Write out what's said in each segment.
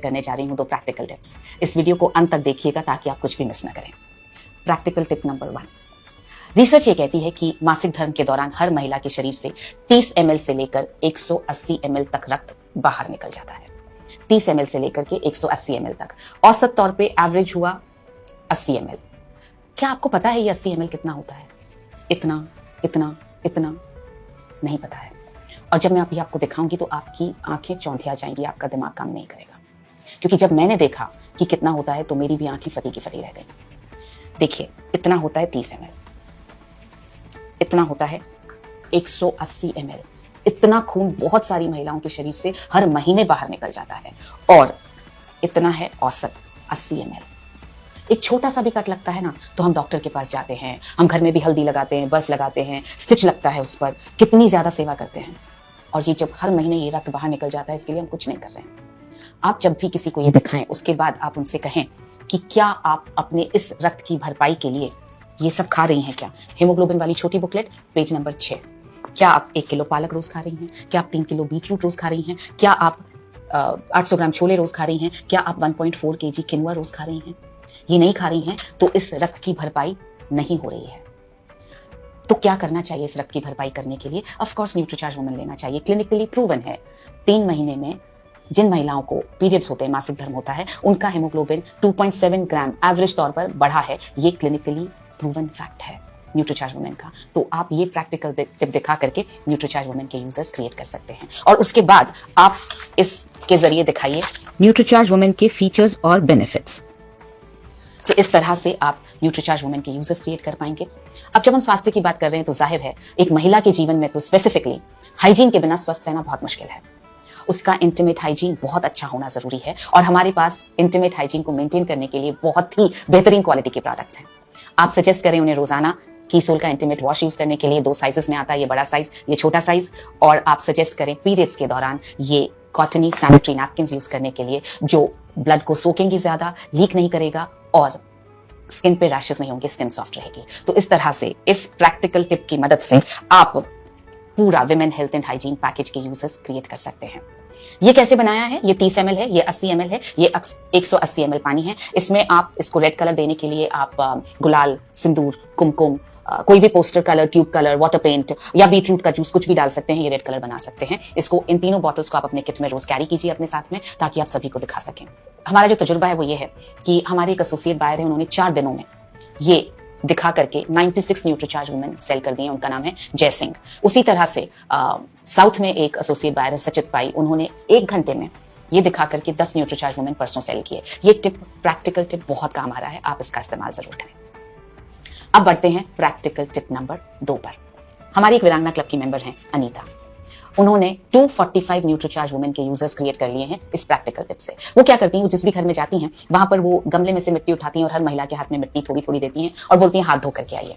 करने जा रही हूँ 2 प्रैक्टिकल टिप्स। इस वीडियो को अंत तक देखिएगा ताकि आप कुछ भी मिस ना करें। प्रैक्टिकल टिप नंबर 1, रिसर्च ये कहती है कि मासिक धर्म के दौरान हर महिला के शरीर से 30 ml से लेकर 180 ml तक रक्त बाहर निकल जाता है। 30 ml से लेकर के 180 ml तक, औसत तौर पे एवरेज हुआ 80 ml। क्या आपको पता है ये 80 ml कितना होता है? इतना इतना इतना नहीं पता है। और जब मैं अभी आपको दिखाऊंगी तो आपकी आंखें चौंधिया जाएंगी, आपका दिमाग काम नहीं करेगा। क्योंकि जब मैंने देखा कि कितना होता है तो मेरी भी आंखें फटी की फटी रह गई। देखिए, इतना होता है 30 ml, इतना होता है 180 ml। इतना खून बहुत सारी महिलाओं के शरीर से हर महीने बाहर निकल जाता है। और इतना है औसत 80 ml। एक छोटा सा भी कट लगता है ना तो हम डॉक्टर के पास जाते हैं, हम घर में भी हल्दी लगाते हैं, बर्फ लगाते हैं, स्टिच लगता है उस पर, कितनी ज्यादा सेवा करते हैं। और ये जब हर महीने ये रक्त बाहर निकल जाता है, इसके लिए हम कुछ नहीं कर रहे हैं। आप जब भी किसी को ये दिखाएं उसके बाद आप उनसे कहें कि क्या आप अपने इस रक्त की भरपाई के लिए ये सब खा रही हैं क्या? हीमोग्लोबिन वाली छोटी बुकलेट, पेज नंबर 6। क्या आप 1 किलो पालक रोज खा रही हैं? क्या आप 3 किलो बीट रूट रोज खा रही हैं? क्या आप 800 ग्राम छोले रोज खा रही हैं? क्या आप 1.4 kg किनुआ रोज खा रही हैं? ये नहीं खा रही हैं तो इस रक्त की भरपाई नहीं हो रही है। तो क्या करना चाहिए इस रक्त की भरपाई करने के लिए? ऑफ कोर्स न्यूट्रीचार्ज वुमेन लेना चाहिए। क्लिनिकली प्रूवन है, 3 महीने में जिन महिलाओं को पीरियड्स होते हैं, मासिक धर्म होता है, उनका हेमोग्लोबिन 2.7 ग्राम एवरेज तौर पर बढ़ा है। ये क्लिनिकली प्रूवन फैक्ट है न्यूट्रीचार्ज वुमेन का। तो आप ये प्रैक्टिकल टिप दिखा करके न्यूट्रीचार्ज वुमेन के यूजर्स क्रिएट कर सकते हैं। और उसके बाद आप इसके जरिए दिखाइए न्यूट्रीचार्ज वुमेन के फीचर्स और बेनिफिट्स। तो इस तरह से आप न्यूट्रीचार्ज वुमेन के यूजर्स क्रिएट कर पाएंगे। अब जब हम स्वास्थ्य की बात कर रहे हैं तो जाहिर है एक महिला के जीवन में तो स्पेसिफिकली हाइजीन के बिना स्वस्थ रहना बहुत मुश्किल है। उसका इंटीमेट हाइजीन बहुत अच्छा होना जरूरी है। और हमारे पास इंटीमेट हाइजीन को मेंटेन करने के लिए बहुत ही बेहतरीन क्वालिटी के प्रोडक्ट्स हैं। आप सजेस्ट करें उन्हें रोजाना कीसोल का इंटीमेट वॉश यूज करने के लिए। 2 साइजेस में आता है, ये बड़ा साइज, ये छोटा साइज। और आप सजेस्ट करें पीरियड्स के दौरान ये कॉटनी सैनिटरी नैपकिन यूज करने के लिए, जो ब्लड को सोखेंगी ज्यादा, लीक नहीं करेगा और स्किन पे रैशेस नहीं होंगे, स्किन सॉफ्ट रहेगी। तो इस तरह से इस प्रैक्टिकल टिप की मदद से आप पूरा women health and hygiene package के यूजर्स क्रिएट कर सकते हैं। ये कैसे बनाया है? ये 30 ml है, ये 80 ml है, ये 180 ml पानी है। इसमें आप इसको रेड कलर देने के लिए आप गुलाल, सिंदूर, कुमकुम, कोई भी poster colour, tube colour, water paint या बीटरूट का जूस कुछ भी डाल सकते हैं। ये रेड कलर बना सकते हैं। इसको इन तीनों बॉटल्स को आप अपने किट में रोज कैरी कीजिए अपने साथ में, ताकि आप सभी को दिखा सकें। हमारा जो तजुर्बा है वो ये है कि हमारे एक एसोसिएट बायर है, उन्होंने 4 दिनों में ये दिखा करके 96 न्यूट्रीचार्ज वुमेन सेल कर दिए। उनका नाम है जय सिंह। उसी तरह से साउथ में एक एसोसिएट बायर है सचित पाई, उन्होंने 1 घंटे में ये दिखा करके 10 न्यूट्रीचार्ज वुमेन परसों सेल किए। ये टिप, प्रैक्टिकल टिप बहुत काम आ रहा है, आप इसका इस्तेमाल जरूर करें। अब बढ़ते हैं प्रैक्टिकल टिप नंबर 2 पर। हमारी एक वीरांगना क्लब की मेंबर हैं अनीता। उन्होंने 245 न्यूट्रीचार्ज वुमेन के यूजर्स क्रिएट कर लिए हैं इस प्रैक्टिकल टिप से। वो क्या करती हैं, वो जिस भी घर में जाती हैं वहां पर वो गमले में से मिट्टी उठाती हैं और हर महिला के हाथ में मिट्टी थोड़ी थोड़ी देती हैं और बोलती हैं हाथ धो करके आइए।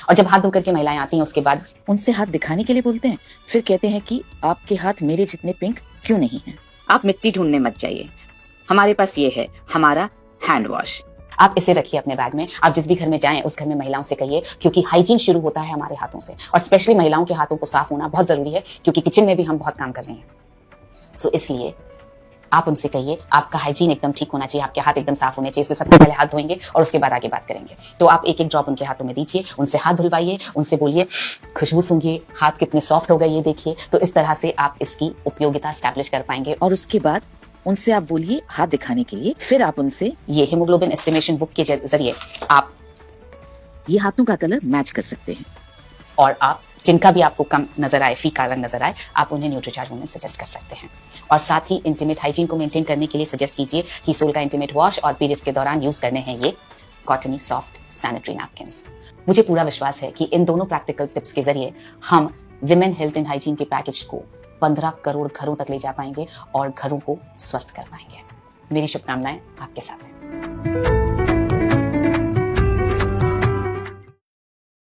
और जब हाथ धो करके महिलाएं आती हैं उसके बाद उनसे हाथ दिखाने के लिए बोलते हैं, फिर कहते हैं कि आपके हाथ मेरे जितने पिंक क्यों नहीं है। आप मिट्टी ढूंढने मत जाइए, हमारे पास ये है हमारा हैंड वॉश। आप इसे रखिए अपने बैग में। आप जिस भी घर में जाएं उस घर में महिलाओं से कहिए, क्योंकि हाइजीन शुरू होता है हमारे हाथों से। और स्पेशली महिलाओं के हाथों को साफ होना बहुत जरूरी है, क्योंकि किचन में भी हम बहुत काम कर रहे हैं। सो इसलिए आप उनसे कहिए आपका हाइजीन एकदम ठीक होना चाहिए, आपके हाथ एकदम साफ होने चाहिए। इसलिए सबसे पहले हाथ धोएंगे और उसके बाद आगे बात करेंगे। तो आप एक एक ड्रॉप उनके हाथों में दीजिए, उनसे हाथ धुलवाइए, उनसे बोलिए खुशबू सूंघिए, हाथ कितने सॉफ्ट हो गए ये देखिए। तो इस तरह से आप इसकी उपयोगिता स्टैब्लिश कर पाएंगे। और उसके बाद उनसे आप बोलिए हाथ दिखाने के लिए। फिर आप उनसे ये हीमोग्लोबिन एस्टिमेशन बुक के जरिए आप ये हाथों का कलर मैच कर सकते हैं। और आप जिनका भी आपको कम नजर आए, फीका रंग नजर आए, आप उन्हें न्यूट्रीचार्ज वुमेन सजेस्ट कर सकते हैं। और साथ ही इंटीमेट हाइजीन को मेंटेन करने के लिए सजेस्ट कीजिए कीसोल का इंटीमेट वॉश, और पीरियड्स के दौरान यूज करने हैं ये कॉटनी सॉफ्ट सैनिटरी नैपकिन्स। मुझे पूरा विश्वास है कि इन दोनों प्रैक्टिकल टिप्स के जरिए हम विमेन हेल्थ एंड हाइजीन के पैकेज को 15 करोड़ घरों तक ले जा पाएंगे और घरों को स्वस्थ कर पाएंगे। मेरी शुभकामनाएं आपके साथ हैं।